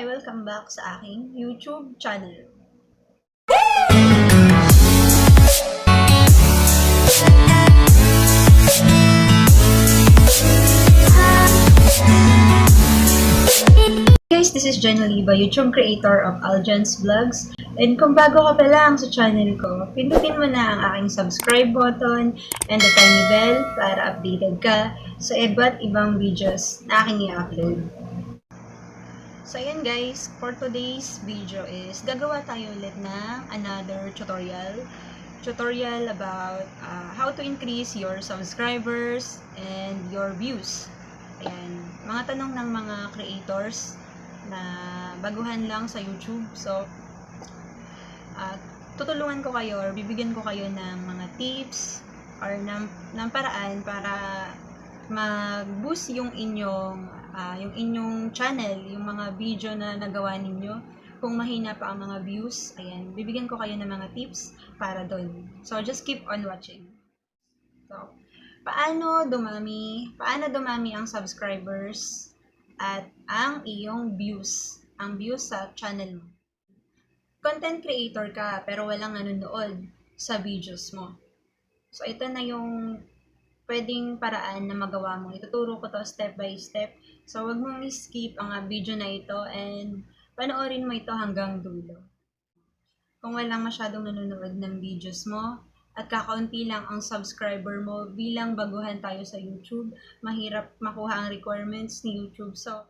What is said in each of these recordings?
Hi! Welcome back sa aking YouTube channel. Guys, this is Jen Oliva, YouTube creator of Aljan's Vlogs. And kung bago ka pa lang sa channel ko, pindutin mo na ang aking subscribe button and the tiny bell para updated ka sa iba't ibang videos na aking i-upload. So ayan guys, for today's video is gagawa tayo ulit ng another tutorial about how to increase your subscribers and your views. Ayan, mga tanong ng mga creators na baguhan lang sa YouTube. So tutulungan ko kayo or bibigyan ko kayo ng mga tips or ng paraan para mag-boost yung inyong channel, yung mga video na nagawa ninyo. Kung mahina pa ang mga views, ayan, bibigyan ko kayo ng mga tips para doon. So, just keep on watching. So, paano dumami ang subscribers at ang iyong views, ang views sa channel mo. Content creator ka, pero walang nanonood sa videos mo. So, ito na yung pwedeng paraan na magawa mo. Ituturo ko to step by step. So, wag mong skip ang video na ito and panoorin mo ito hanggang dulo. Kung walang masyadong nanonood ng videos mo at kakaunti lang ang subscriber mo bilang baguhan tayo sa YouTube, mahirap makuha ang requirements ni YouTube. So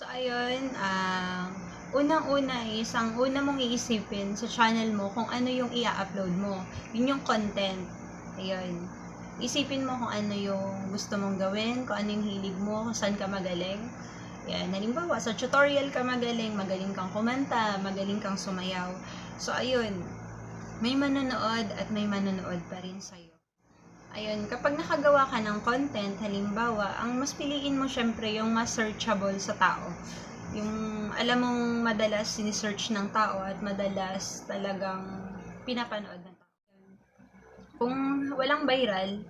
ayun, unang-una is, ang una mong iisipin sa channel mo kung ano yung i-upload mo. Yun yung content. Ayun. Isipin mo kung ano yung gusto mong gawin, kung ano yung hilig mo, kung saan ka magaling. Yan, halimbawa, sa tutorial ka magaling kang kumanta, magaling kang sumayaw. So, ayun, may manonood at may manonood pa rin sa'yo. Ayun, kapag nakagawa ka ng content, halimbawa, ang mas piliin mo syempre yung mas searchable sa tao. Yung alam mong madalas sinesearch ng tao at madalas talagang pinapanood ng tao. Kung walang viral,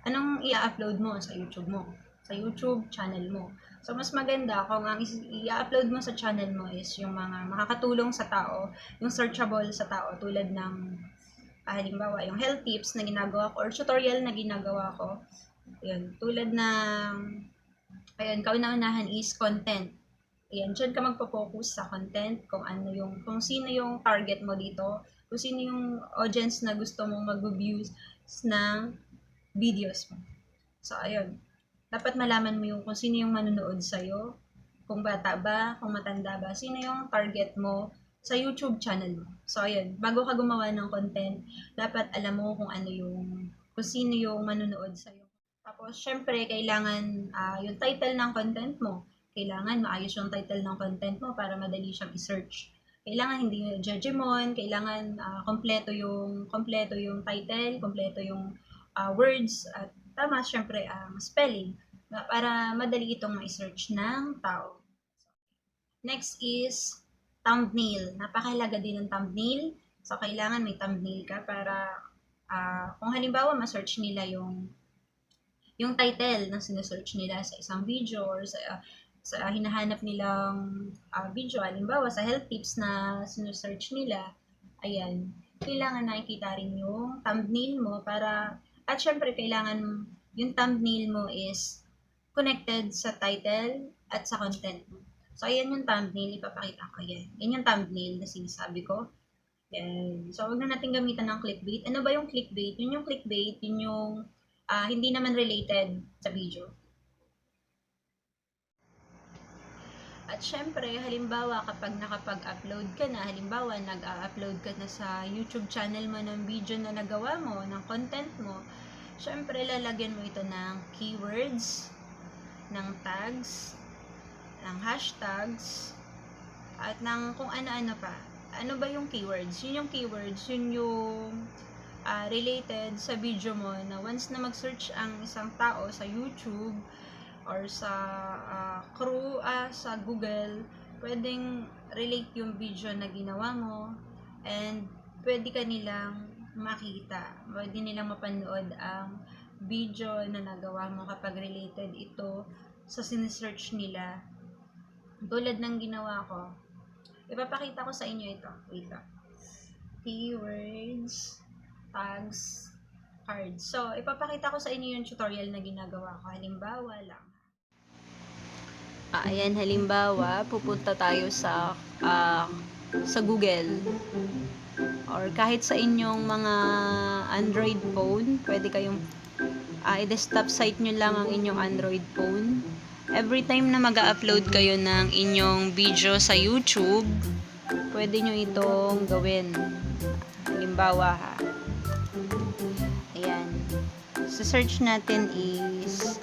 anong i-upload mo sa YouTube mo? Sa YouTube channel mo. So, mas maganda kung ang i-upload mo sa channel mo is yung mga makakatulong sa tao, yung searchable sa tao, tulad ng, halimbawa, yung health tips na ginagawa ko or tutorial na ginagawa ko. Yun, tulad ng, ayun, kauna-unahan is content. Ayan, dyan ka magpo-focus sa content, kung sino yung target mo dito, kung sino yung audience na gusto mong mag-views ng videos mo. So, ayun. Dapat malaman mo kung sino yung manonood sa'yo, kung bata ba, kung matanda ba, sino yung target mo sa YouTube channel mo. So, ayun. Bago ka gumawa ng content, dapat alam mo kung sino yung manonood sa'yo. Tapos, syempre, kailangan yung title ng content mo. Kailangan maayos yung title ng content mo para madali siyang i-search. Kailangan hindi judgment, kailangan kompleto yung title, kompleto yung words, at tama syempre ang spelling para madali itong ma-search ng tao. Next is thumbnail. Napakahalaga din ng thumbnail. So, kailangan may thumbnail ka para kung halimbawa ma-search nila yung title ng sinesearch nila sa isang video or sa hinahanap nilang video, halimbawa sa health tips na sinesearch nila, ayan, kailangan nakikita rin yung thumbnail mo at syempre kailangan yung thumbnail mo is connected sa title at sa content mo. So, ayan yung thumbnail, ipapakita ko yan. Yan yung thumbnail na sinasabi ko. Yan. So, huwag na natin gamitan ng clickbait. Ano ba yung clickbait? Yun yung clickbait, yun yung hindi naman related sa video. At syempre, halimbawa kapag nakapag-upload ka na, halimbawa nag-upload ka na sa YouTube channel mo ng video na nagawa mo, ng content mo, syempre lalagyan mo ito ng keywords, ng tags, ng hashtags, at ng kung ano-ano pa. Ano ba yung keywords? Yun yung keywords, yun yung related sa video mo na once na mag-search ang isang tao sa YouTube or sa sa Google, pwedeng relate yung video na ginawa mo and pwede ka nilang makita, pwede nilang mapanood ang video na nagawa mo kapag related ito sa sinesearch nila Tulad ng ginawa ko, ipapakita ko sa inyo ito. Wait lang. Keywords, tags, cards. So, ipapakita ko sa inyo yung tutorial na ginagawa ko. Halimbawa lang. Ayan, halimbawa, pupunta tayo sa Google or kahit sa inyong mga Android phone, pwede kayong i-desktop site nyo lang ang inyong Android phone. Every time na mag-upload kayo ng inyong video sa YouTube, pwede nyo itong gawin. Halimbawa ha. Ayan. So, search natin is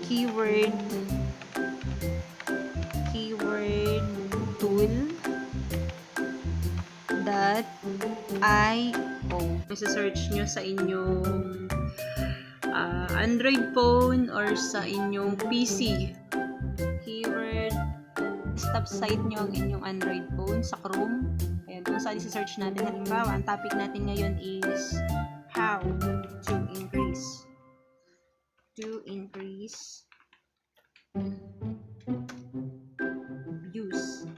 keywordtool.io. Search nyo sa inyong Android phone or sa inyong PC. Keyword, stop site nyo ang inyong Android phone sa Chrome. Ayan, kung saan i-search natin. Halimbawa, ang topic natin ngayon is how to increase views.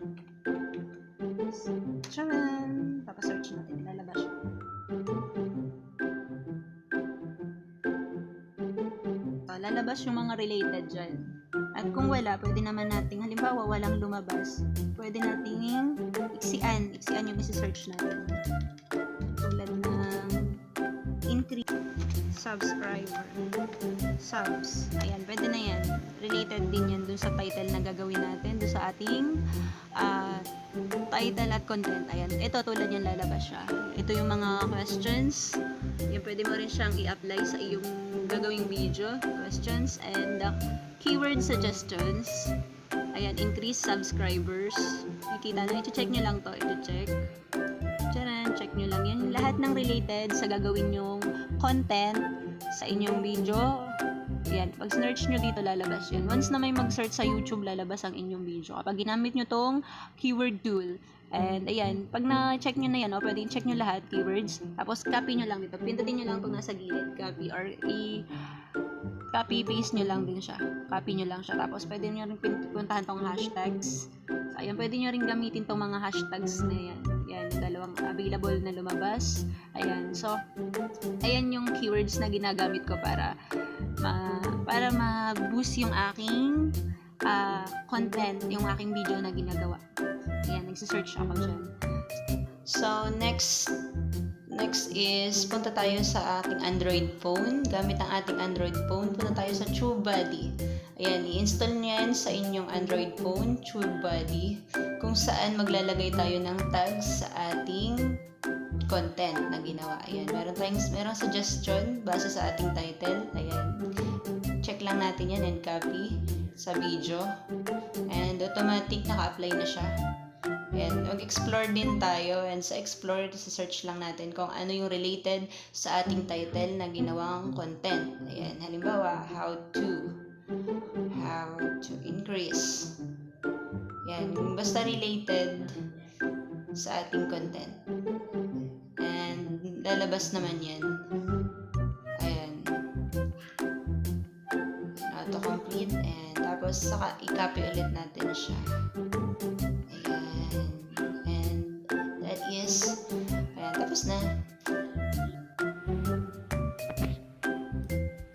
Charan! Tapos search natin, lalabas siya. Lalabas yung mga related dyan. At kung wala, pwede naman nating, halimbawa, walang lumabas, pwede nating iksian yung isi-search natin. Tulad ng increase subscriber. Subs. Ayan, pwede na yan. Related din yan dun sa title na gagawin natin, dun sa ating title at content. Ayan, ito tulad yan lalabas siya. Ito yung mga questions. Yan, pwede mo rin siyang i-apply sa iyong gagawing video. Questions and keyword suggestions. Ayan, increase subscribers. Nakita na, i-check nyo lang to. I-check. Tcharan, check nyo lang yan. Lahat ng related sa gagawin nyong content sa inyong video. Ayan, pag search nyo dito, lalabas yun. Once na may mag-search sa YouTube, lalabas ang inyong video. Kapag ginamit nyo tong keyword tool. And ayan, pag na-check nyo na yan, pwede i-check nyo lahat, keywords. Tapos copy nyo lang dito. Pindutin nyo lang itong nasa gilid. Copy or copy, paste nyo lang din siya. Copy nyo lang siya. Tapos pwede nyo rin puntahan tong hashtags. So, ayan, pwede nyo rin gamitin tong mga hashtags na yan. Yan, dalawang available na lumabas. Ayan, so, ayan yung keywords na ginagamit ko para ma-boost yung aking content, yung aking video na ginagawa. Ayan, nagsisearch ako dyan. So, next is, punta tayo sa ating Android phone. Gamit ang ating Android phone, punta tayo sa TubeBuddy. Ayan, i-install niyan sa inyong Android phone, TubeBuddy, kung saan maglalagay tayo ng tags sa ating content na ginawa. Ayan, merong suggestion base sa ating title. Ayan, check lang natin yan and copy sa video. And automatic naka-apply na siya. Ayan, mag-explore din tayo, and sa explore, search lang natin kung ano yung related sa ating title na ginawang content. Ayan, halimbawa, how to increase. Ayan, basta related sa ating content. And lalabas naman yan. Ayan. Auto-complete, and tapos saka i-copy ulit natin siya. Ayan, tapos na.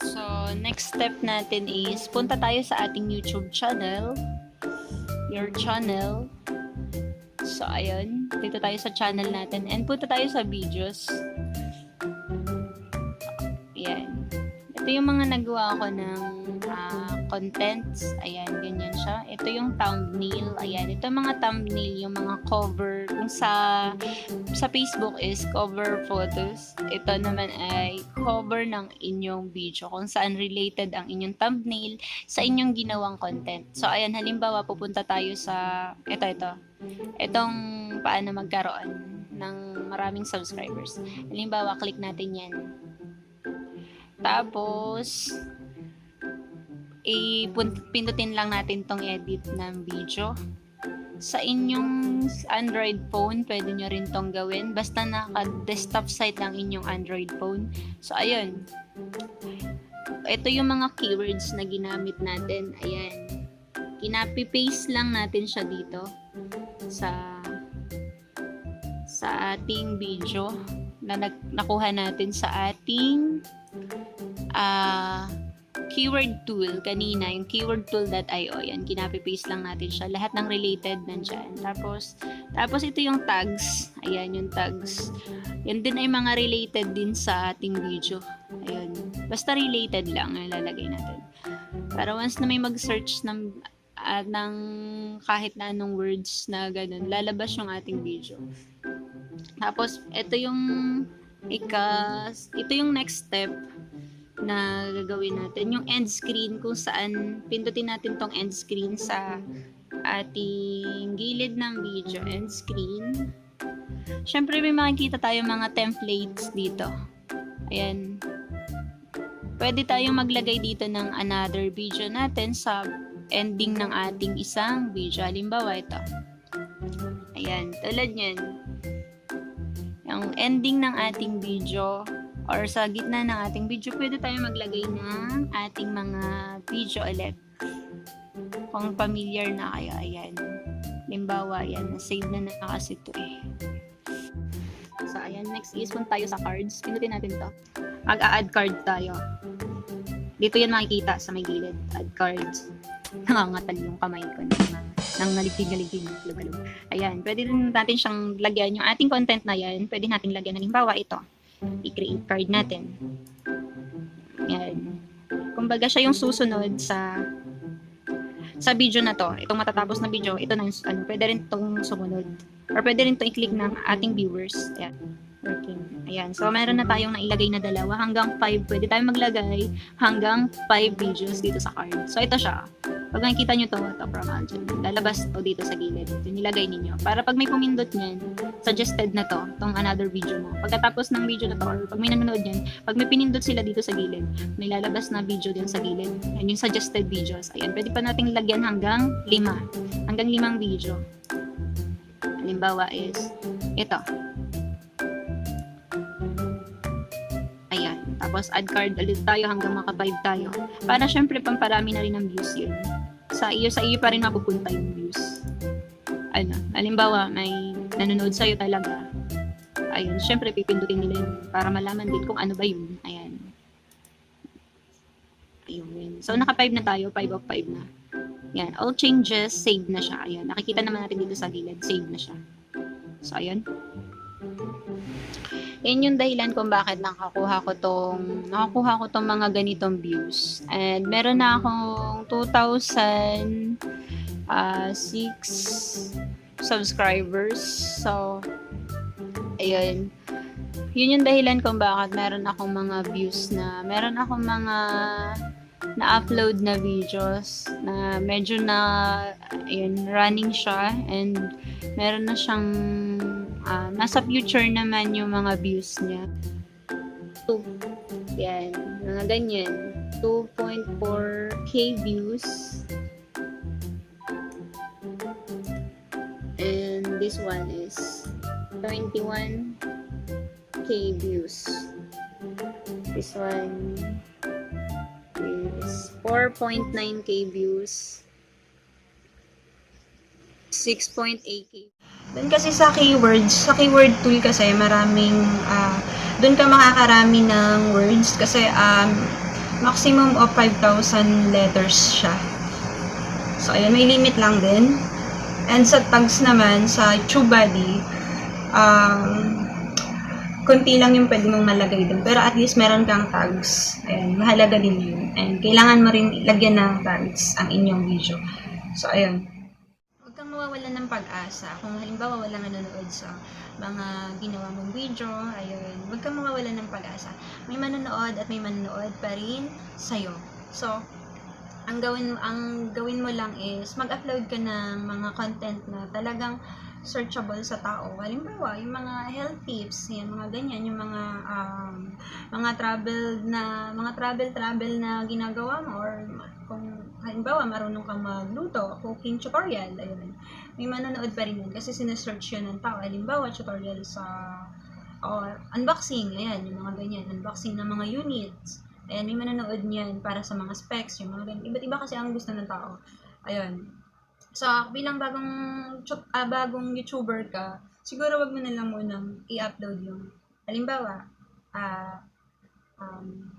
So, next step natin is, punta tayo sa ating YouTube channel. Your channel. So, ayun. Dito tayo sa channel natin. And punta tayo sa videos. Ayan. Ito yung mga nagawa ko ng contents. Ayan, ganyan siya. Ito yung thumbnail. Ayan, ito mga thumbnail, yung mga cover. Kung sa Facebook is cover photos. Ito naman ay cover ng inyong video. Kung saan related ang inyong thumbnail sa inyong ginawang content. So, ayan, halimbawa, pupunta tayo sa ito. Itong paano magkaroon ng maraming subscribers. Halimbawa, click natin yan. Tapos, pindutin lang natin tong edit ng video. Sa inyong Android phone, pwede nyo rin tong gawin. Basta naka-desktop site lang inyong Android phone. So, ayun. ito yung mga keywords na ginamit natin. Ayan. Kinopy-paste lang natin siya dito sa ating video na nakuha natin sa ating keyword tool kanina, yung keywordtool.io. Yan, kinopy-paste lang natin siya. Lahat ng related nandyan. Tapos ito yung tags. Ayan, yung tags. Yan din ay mga related din sa ating video. Ayun. Basta related lang ang lalagay natin. Para once na may mag-search ng kahit na anong words na ganun, lalabas yung ating video. Tapos, ito yung next step na gagawin natin. Yung end screen, kung saan pindutin natin tong end screen sa ating gilid ng video. End screen. Syempre, may makikita tayo mga templates dito. Ayan. Pwede tayong maglagay dito ng another video natin sa ending ng ating isang video. Halimbawa, ito. Ayan. Tulad yan. Yung ending ng ating video or sa gitna ng ating video, pwede tayo maglagay ng ating mga video ulit. Kung familiar na kayo, ayan. Halimbawa, ayan. Save na kasi ito eh. So, ayan. Next is, punta tayo sa cards. Pinutin natin to. Mag-a-add card tayo. Dito yan makikita sa may gilid. Add cards. Nangangatan yung kamay ko nang naligtig-naligtig. Ayan. Pwede rin natin siyang lagyan. Yung ating content na yan, pwede natin lagyan. Halimbawa, ito. I-create card natin. Yan. Kumbaga siya yung susunod sa video na to. Itong matatapos na video, ito na yung pwede rin itong sumunod. Or pwede rin itong i-click ng ating viewers. Ayan. Working. Ayan. So, meron na tayong nailagay na 2 hanggang 5. Pwede tayong maglagay hanggang 5 videos dito sa card. So, ito siya. Pag nakikita nyo to from Algin, lalabas to dito sa gilid. Ito nilagay ninyo. Para pag may pumindot nyan, suggested na to, tong another video mo. Pagkatapos ng video na to, or pag may nanonood nyan, pag may pinindot sila dito sa gilid, may lalabas na video din sa gilid. Yan yung suggested videos. Ayan, pwede pa nating lagyan hanggang 5. Hanggang 5 video. Halimbawa is, ito. Ayan. Tapos, add card ulit tayo hanggang maka 5 tayo. Para syempre, pamparami na rin ng views yun. Sa iyo pa rin mapupunta yung views. Halimbawa, may nanonood sa'yo talaga. Ayun, syempre, pipindutin nila yun para malaman din kung ano ba yun. Ayan. Ayun. So, naka 5 na tayo. 5 of 5 na. Yan. All changes, save na siya. Ayan. Nakikita naman natin dito sa gilid. Save na siya. So, ayun. Yan yung dahilan kung bakit nakakuha ko tong mga ganitong views. And meron na akong 2,006 subscribers. So, ayun. Yun yung dahilan kung bakit meron akong mga views meron akong mga na-upload na videos na medyo running siya, and meron na siyang nasa future naman yung mga views niya. Yan, mga ganyan. 2.4k views. And this one is 21k views. This one is 4.9k views. 6.8k. Doon kasi sa keyword tool kasi maraming, doon ka makakarami ng words kasi maximum of 5,000 letters siya. So, ayun, may limit lang din. And sa tags naman, sa TubeBuddy, konti lang yung pwede mong malagay doon. Pero at least meron kang tags. Ayan, mahalaga din yun. And kailangan mo rin lagyan ng tags ang inyong video. So, ayun. Mawawalan ng pag-asa. Kung halimbawa walang nanonood sa mga ginawa mong video, ayun, huwag kang mawawalan ng pag-asa. May manonood at may manonood pa rin sa'yo. So, ang gawin mo lang is mag-upload ka ng mga content na talagang searchable sa tao. Halimbawa, yung mga health tips, yan, mga ganyan, yung mga travel na ginagawa mo, or kung halimbawa marunong kang magluto, cooking tutorial, ayun. May manonood pa rin yun kasi sinesearch yun ng tao. Halimbawa, tutorial sa unboxing, ayan, yung mga ganyan, unboxing ng mga units, Ayan, may manonood niyan para sa mga specs, yung mga ganun. Iba't iba kasi ang gusto ng tao. Ayun. So, bilang bagong YouTuber ka, siguro wag mo na lang munang i-upload yung, halimbawa, ah,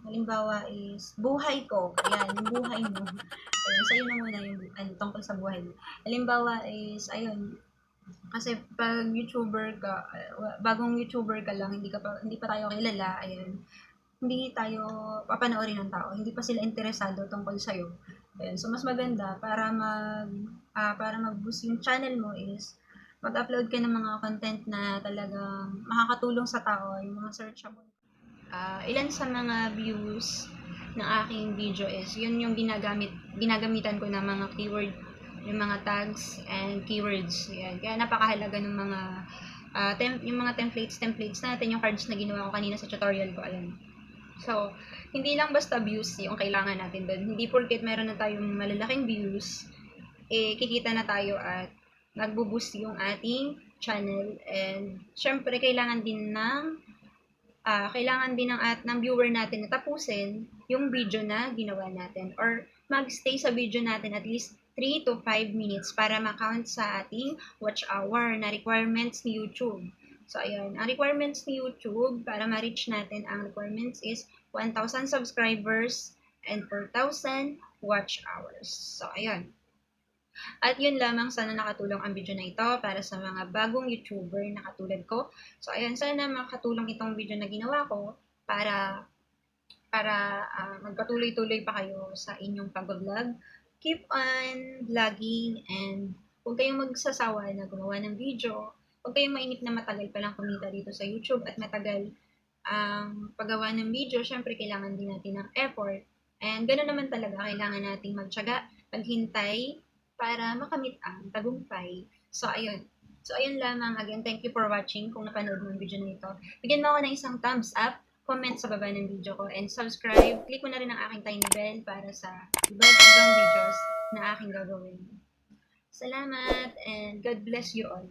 halimbawa is, buhay ko. Ayan, yung buhay mo. Ayun, sa'yo na muna yung, tungkol sa buhay mo. Halimbawa is, ayun, kasi pag YouTuber ka, bagong YouTuber ka lang, hindi pa tayo kilala, ayun, hindi tayo papanoorin ng tao, hindi pa sila interesado tungkol sa'yo. Ayun, so mas maganda para mag-boost yung channel mo is mag-upload ka ng mga content na talagang makakatulong sa tao, yung mga searchable. Ilan sa mga views ng aking video is yun yung ginagamitan ko ng mga keyword, yung mga tags and keywords. Yan. Kaya napakahalaga ng mga yung mga templates natin, yung cards na ginawa ko kanina sa tutorial ko. Ayan. So, hindi lang basta views yung kailangan natin doon. Hindi porket meron na tayong malalaking views, kikita na tayo at nagbo-boost yung ating channel. And, syempre, kailangan din ng viewer natin na tapusin yung video na ginawa natin or magstay sa video natin at least 3 to 5 minutes para ma-count sa ating watch hour na requirements ni YouTube. So, ayun. Ang requirements ni YouTube para ma-reach natin ang requirements is 1,000 subscribers and 4,000 watch hours. So, ayun. At yun lamang, sana nakatulong ang video na ito para sa mga bagong YouTuber na katulad ko. So, ayun, sana makatulong itong video na ginawa ko para magpatuloy-tuloy pa kayo sa inyong pag-vlog. Keep on vlogging and huwag kayong magsasawa na gumawa ng video. Huwag kayong mainip na matagal palang kumita dito sa YouTube at matagal ang paggawa ng video. Syempre, kailangan din natin ng effort. And gano'n naman talaga, kailangan nating magtiyaga, maghintay para makamit ang tagumpay. So, ayun. So, ayun lamang. Again, thank you for watching. Kung napanood mo ang video na ito, bigyan mo ako ng isang thumbs up, comment sa baba ng video ko, and subscribe. Click mo na rin ang aking tiny bell para sa iba't ibang videos na aking gagawin. Salamat, and God bless you all.